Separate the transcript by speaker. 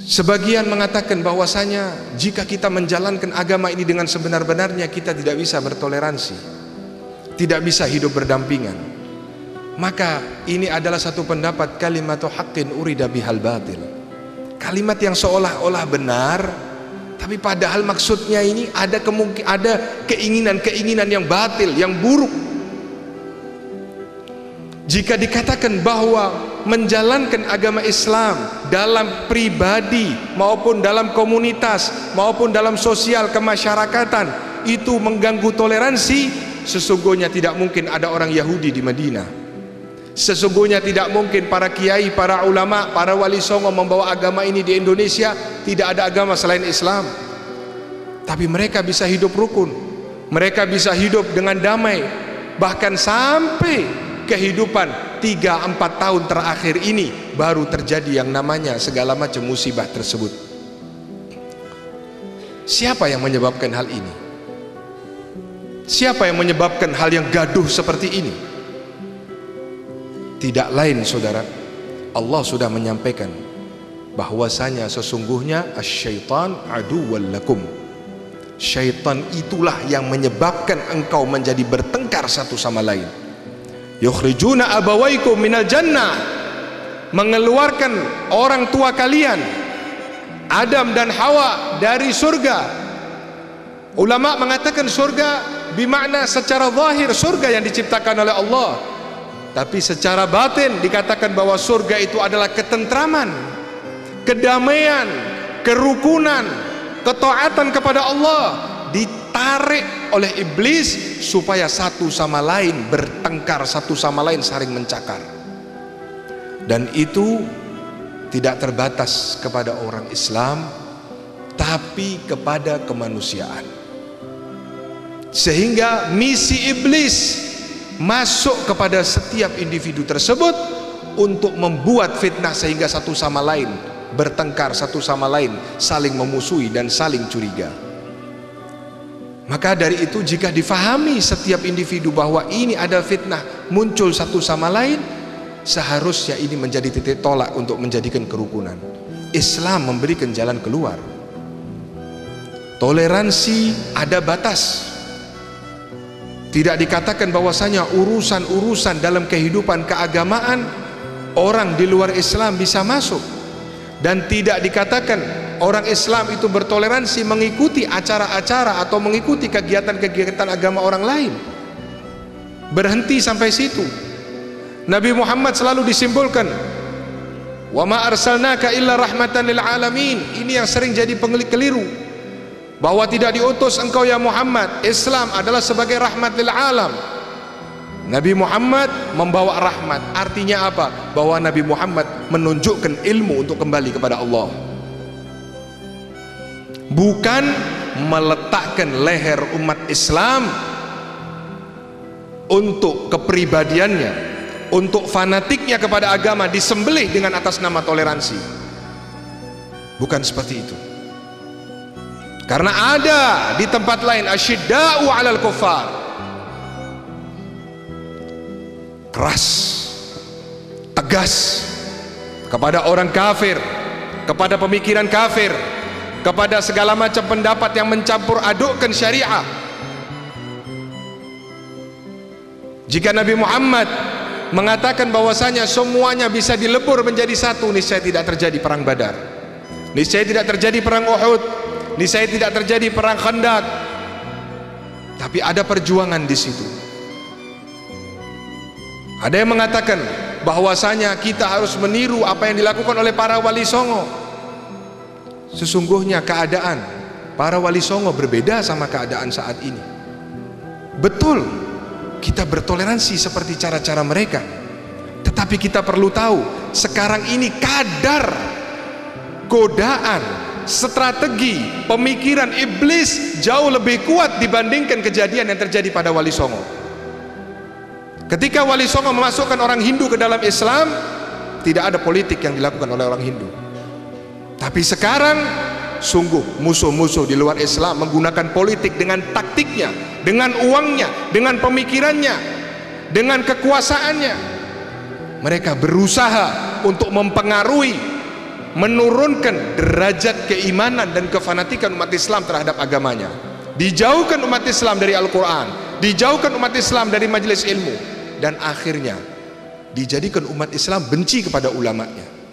Speaker 1: Sebagian mengatakan bahwasanya jika kita menjalankan agama ini dengan sebenar-benarnya, kita tidak bisa bertoleransi, tidak bisa hidup berdampingan. Maka ini adalah satu pendapat kalimatu haqqin urida bihal batil, kalimat yang seolah-olah benar, tapi padahal maksudnya ini ada keinginan-keinginan yang batil, yang buruk. Jika dikatakan bahwa menjalankan agama Islam dalam pribadi maupun dalam komunitas maupun dalam sosial kemasyarakatan itu mengganggu toleransi, sesungguhnya tidak mungkin ada orang Yahudi di Madinah. Sesungguhnya tidak mungkin para kiai, para ulama, para wali songo membawa agama ini di Indonesia. Tidak ada agama selain Islam. Tapi mereka bisa hidup rukun, mereka bisa hidup dengan damai, bahkan sampai kehidupan 3-4 tahun terakhir ini baru terjadi yang namanya segala macam musibah tersebut. Siapa yang menyebabkan hal ini? Siapa yang menyebabkan hal yang gaduh seperti ini? Tidak lain, saudara, Allah sudah menyampaikan bahwasanya sesungguhnya asyaitan aduwwal lakum. Syaitan itulah yang menyebabkan engkau menjadi bertengkar satu sama lain. Yukhrijuna abawaikum minal jannah, mengeluarkan orang tua kalian Adam dan Hawa dari surga. Ulama mengatakan surga bermakna secara zahir surga yang diciptakan oleh Allah, tapi secara batin dikatakan bahwa surga itu adalah ketentraman, kedamaian, kerukunan, ketaatan kepada Allah ditarik oleh iblis supaya satu sama lain bertengkar, satu sama lain saling mencakar. Dan itu tidak terbatas kepada orang Islam, tapi kepada kemanusiaan. Sehingga misi iblis masuk kepada setiap individu tersebut untuk membuat fitnah sehingga satu sama lain bertengkar, satu sama lain saling memusuhi dan saling curiga. Maka dari itu jika difahami setiap individu bahwa ini ada fitnah muncul satu sama lain, seharusnya ini menjadi titik tolak untuk menjadikan kerukunan. Islam memberikan jalan keluar. Toleransi ada batas. Tidak dikatakan bahwasanya urusan-urusan dalam kehidupan keagamaan orang di luar Islam bisa masuk, dan tidak dikatakan orang Islam itu bertoleransi mengikuti acara-acara atau mengikuti kegiatan-kegiatan agama orang lain. Berhenti sampai situ. Nabi Muhammad selalu disimbolkan, wa ma arsalnaka illa rahmatan lil alamin. Ini yang sering jadi keliru, bahwa tidak diutus engkau ya Muhammad, Islam adalah sebagai rahmat lil alam. Nabi Muhammad membawa rahmat. Artinya apa? Bahwa Nabi Muhammad menunjukkan ilmu untuk kembali kepada Allah, bukan meletakkan leher umat Islam untuk kepribadiannya, untuk fanatiknya kepada agama disembelih dengan atas nama toleransi. Bukan seperti itu. Karena ada di tempat lain asyidda'u 'alal kuffar, keras, tegas kepada orang kafir, kepada pemikiran kafir, kepada segala macam pendapat yang mencampur adukkan syariah. Jika Nabi Muhammad mengatakan bahwasanya semuanya bisa dilebur menjadi satu, niscaya tidak terjadi perang Badar, niscaya tidak terjadi perang Uhud, niscaya tidak terjadi perang Khandaq. Tapi ada perjuangan di situ. Ada yang mengatakan bahwasanya kita harus meniru apa yang dilakukan oleh para wali songo. Sesungguhnya keadaan para wali songo berbeda sama keadaan saat ini. Betul, kita bertoleransi seperti cara-cara mereka, tetapi kita perlu tahu sekarang ini kadar godaan, strategi, pemikiran iblis jauh lebih kuat dibandingkan kejadian yang terjadi pada wali songo. Ketika wali songo memasukkan orang Hindu ke dalam Islam, tidak ada politik yang dilakukan oleh orang Hindu. Tapi sekarang sungguh musuh-musuh di luar Islam menggunakan politik dengan taktiknya, dengan uangnya, dengan pemikirannya, dengan kekuasaannya. Mereka berusaha untuk mempengaruhi menurunkan derajat keimanan dan kefanatikan umat Islam terhadap agamanya. Dijauhkan umat Islam dari Al-Quran, dijauhkan umat Islam dari majelis ilmu, dan akhirnya dijadikan umat Islam benci kepada ulamanya.